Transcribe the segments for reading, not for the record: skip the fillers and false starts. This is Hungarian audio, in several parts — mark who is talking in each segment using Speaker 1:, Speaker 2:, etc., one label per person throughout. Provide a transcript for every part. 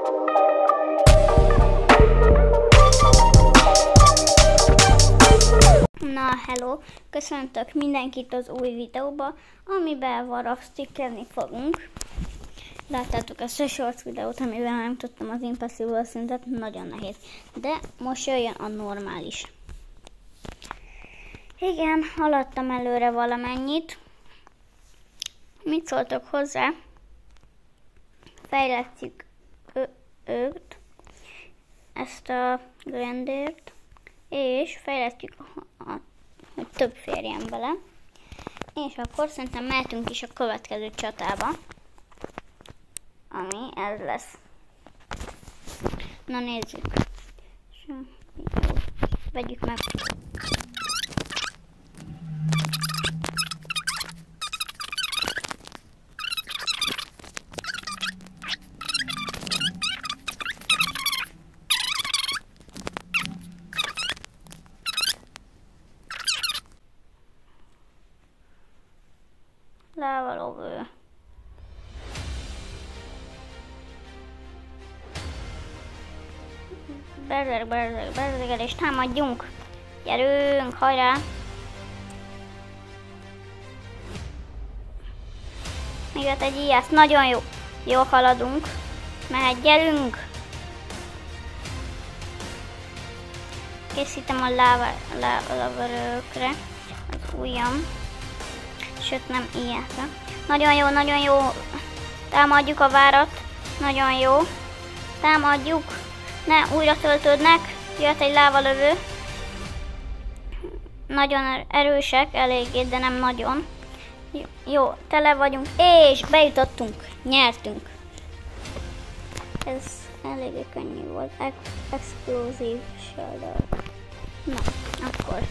Speaker 1: Na, hello! Köszöntök mindenkit az új videóba, amiben warafstickelni fogunk. Láttátok ezt a shorts videót, amiben megmutattam az impossible szintet, nagyon nehéz. De most jöjjön a normális. Igen, haladtam előre valamennyit. Mit szóltok hozzá? Fejlesztjük őt, ezt a grandért, és fejlesztjük, hogy több férjen bele. És akkor szerintem mehetünk is a következő csatába, ami ez lesz. Na nézzük. Vegyük meg. Lávalóvő. Berzeg, és támadjunk! Gyerünk, hajrá! Még jött egy ijász, nagyon jó! Jól haladunk. Mehet, gyerünk! Készítem a lávaverőkre az ujjam. Sőt, nem ilyesre. Nagyon jó, nagyon jó. Támadjuk a várat. Nagyon jó. Támadjuk. Ne, újra töltődnek. Jött egy lávalövő. Nagyon erősek, eléggé, de nem nagyon. Jó, tele vagyunk, és bejutottunk. Nyertünk. Ez eléggé könnyű volt. Explosive Shoulder. Na, akkor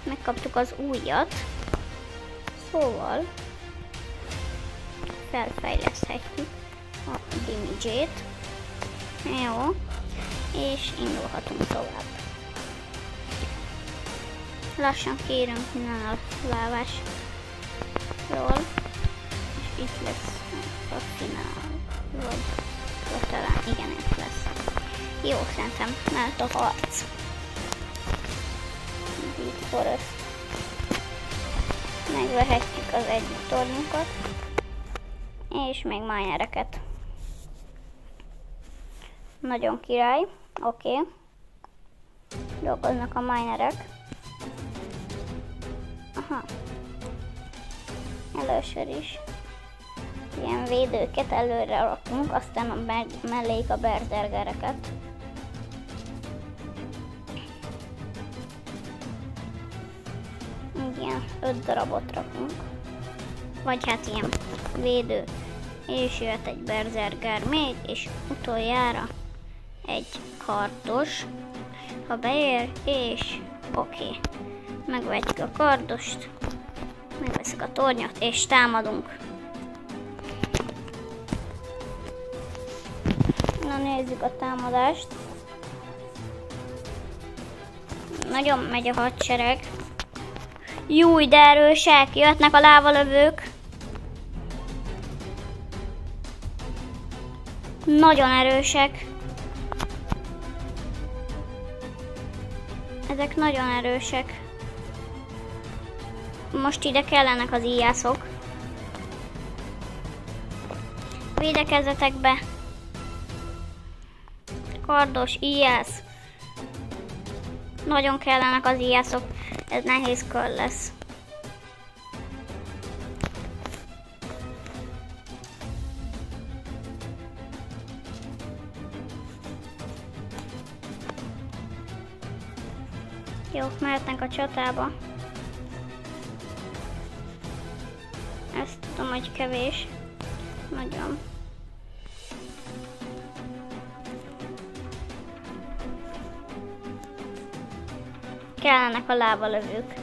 Speaker 1: megkaptuk az újat. Szóval felfejleszthetjük a damage-ét. Jó. És indulhatunk tovább. Lassan kérünk innen a lávásról. És itt lesz a finál. Vagy talán igen, itt lesz. Jó, szerintem mehet a harc. Deep Forest. Megvehetjük az egyik tornyunkat, és még minereket. Nagyon király, oké. Dolgoznak a minerek. Aha. Először is ilyen védőket előre rakunk, aztán melléjük a berserkereket. Ilyen 5 darabot rakunk. Vagy hát ilyen védő. És jött egy berserker még, és utoljára egy kardos. Ha beér, és oké. Megvetjük a kardost, megveszünk a tornyot, és támadunk. Na nézzük a támadást. Nagyon megy a hadsereg. Júj, de erősek! Jöhetnek a lávalövők. Nagyon erősek. Ezek nagyon erősek. Most ide kellenek az íjászok. Védekezzetek be. Kardos, íjász. Nagyon kellenek az íjászok. Ez nehéz kör lesz. Jó, mehetnek a csatába. Ezt tudom, hogy kevés. Nagyon. Kellenek a lábalövők.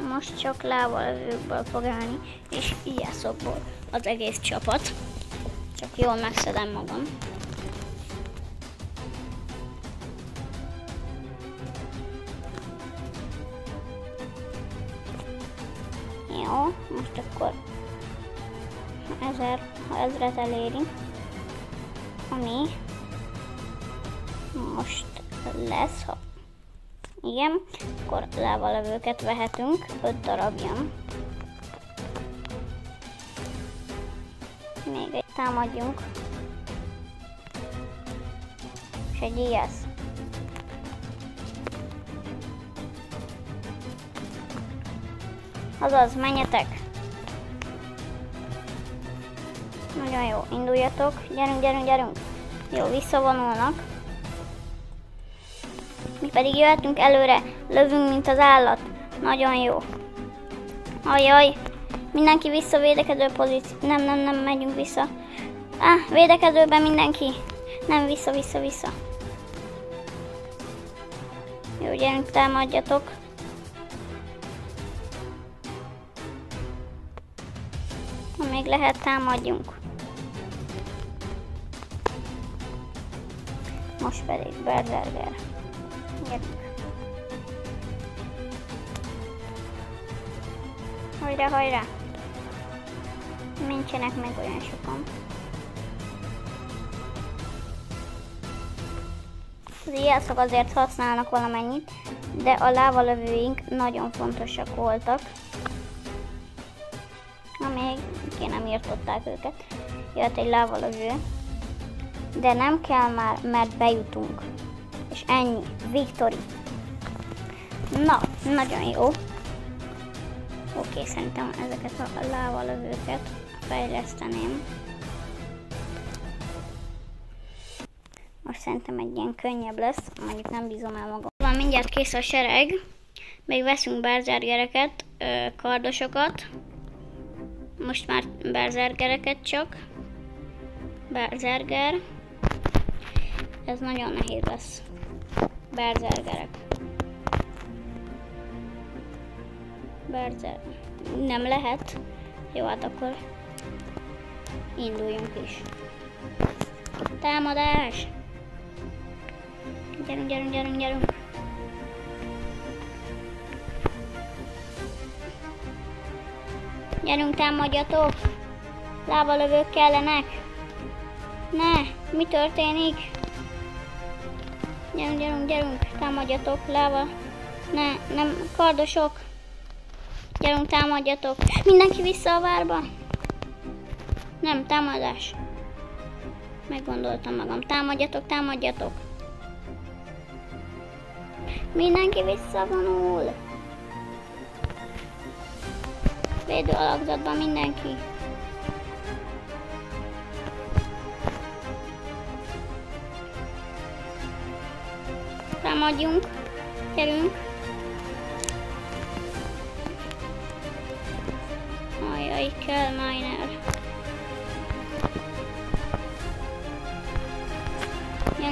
Speaker 1: Most csak lábalövőkből fog állni, és íjászokból az egész csapat. Csak jól megszedem magam. Jó, most akkor ha 1000-et elérünk, ami most lesz, ha igen, akkor lávalövőket vehetünk, 5 darab jön. Még egy támadjunk. És egy ilyesz. Azaz, menjetek! Nagyon jó, induljatok. Gyerünk, gyerünk, gyerünk! Jó, visszavonulnak. Mi pedig jöhetünk előre, lövünk, mint az állat. Nagyon jó. Ajaj, mindenki vissza védekező pozíció. Nem, megyünk vissza. Védekezőben mindenki. Nem, vissza. Jó, gyerünk, támadjatok. Ha még lehet, támadjunk. Most pedig Berserker. Gyerünk. Hajrá! Nincsenek meg olyan sokan. Az ijászok azért használnak valamennyit, de a lávalövőink nagyon fontosak voltak. Még nem írtották őket. Jött egy lávalövő. De nem kell már, mert bejutunk. És ennyi. Victory. Na, nagyon jó. Oké, szerintem ezeket a lávalövőket fejleszteném. Most szerintem egy ilyen könnyebb lesz, mondjuk nem bízom el magam. Van mindjárt kész a sereg. Még veszünk berserkereket, kardosokat. Most már berserkereket csak. Berserker. Ez nagyon nehéz lesz. Berserkerek. Nem lehet. Jó, hát akkor induljunk is. Támadás! Gyerünk! Gyerünk, támadjatok! Lávalövők kellenek! Ne! Mi történik? Gyerünk! Támadjatok! Láva! Ne! Nem! Kardosok! Gyerünk, támadjatok! Mindenki vissza a várba! Nem, támadás! Meggondoltam magam. Támadjatok! Mindenki visszavonul! Védő alakzatban mindenki! Támadjunk! Gyerünk! Ajaj, kell miner!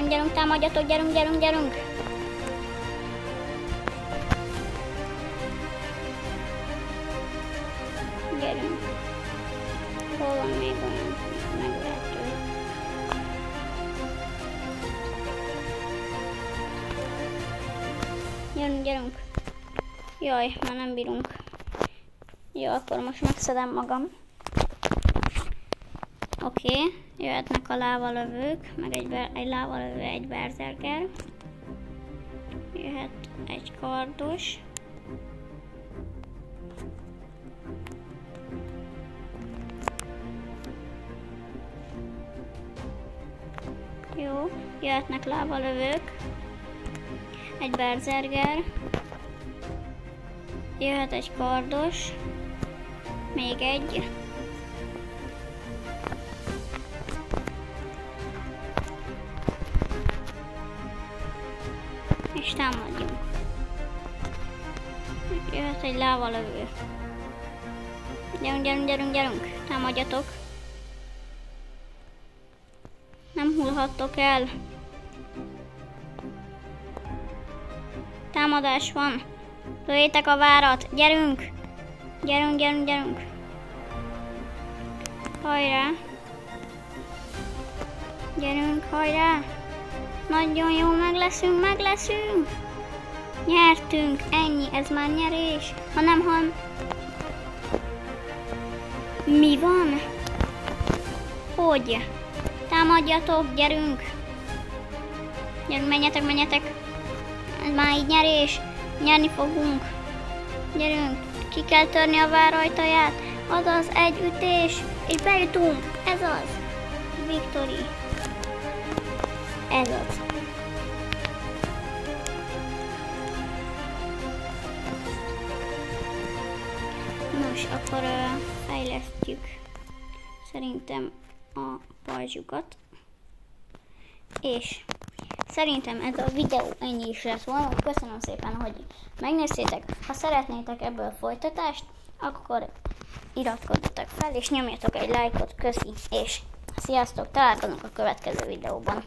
Speaker 1: Gyerünk, támadjatok, gyerünk! Gyerünk. Hol van még olyan megvehető? Gyerünk. Jaj, már nem bírunk. Jó, akkor most megszedem magam. Oké, jöhetnek a lávalövők, meg egy lávalövő, egy berserker. Jöhet egy kardos. Jó, jöhetnek lávalövők. Egy berserker. Jöhet egy kardos. Még egy. És támadjunk. Jöhet egy lávalövő. Gyerünk! Támadjatok! Nem hullhattok el. Támadás van. Lőjétek a várat. Gyerünk! Hajrá! Gyerünk, hajrá! Nagyon jó, meg leszünk! Nyertünk, ennyi, ez már nyerés. Ha nem, Mi van? Hogy? Támadjatok, gyerünk! Gyerünk, menjetek! Ez már így nyerés. Nyerni fogunk. Gyerünk, ki kell törni a vár ajtaját. Azaz, egy ütés, és bejutunk. Ez az. Victory. Ez az. Nos, akkor fejlesztjük szerintem a pajzsukat. És szerintem ez a videó ennyi is lesz volna. Köszönöm szépen, hogy megnéztétek. Ha szeretnétek ebből folytatást, akkor iratkozzatok fel, és nyomjatok egy lájkot, köszi, és sziasztok, találkozunk a következő videóban.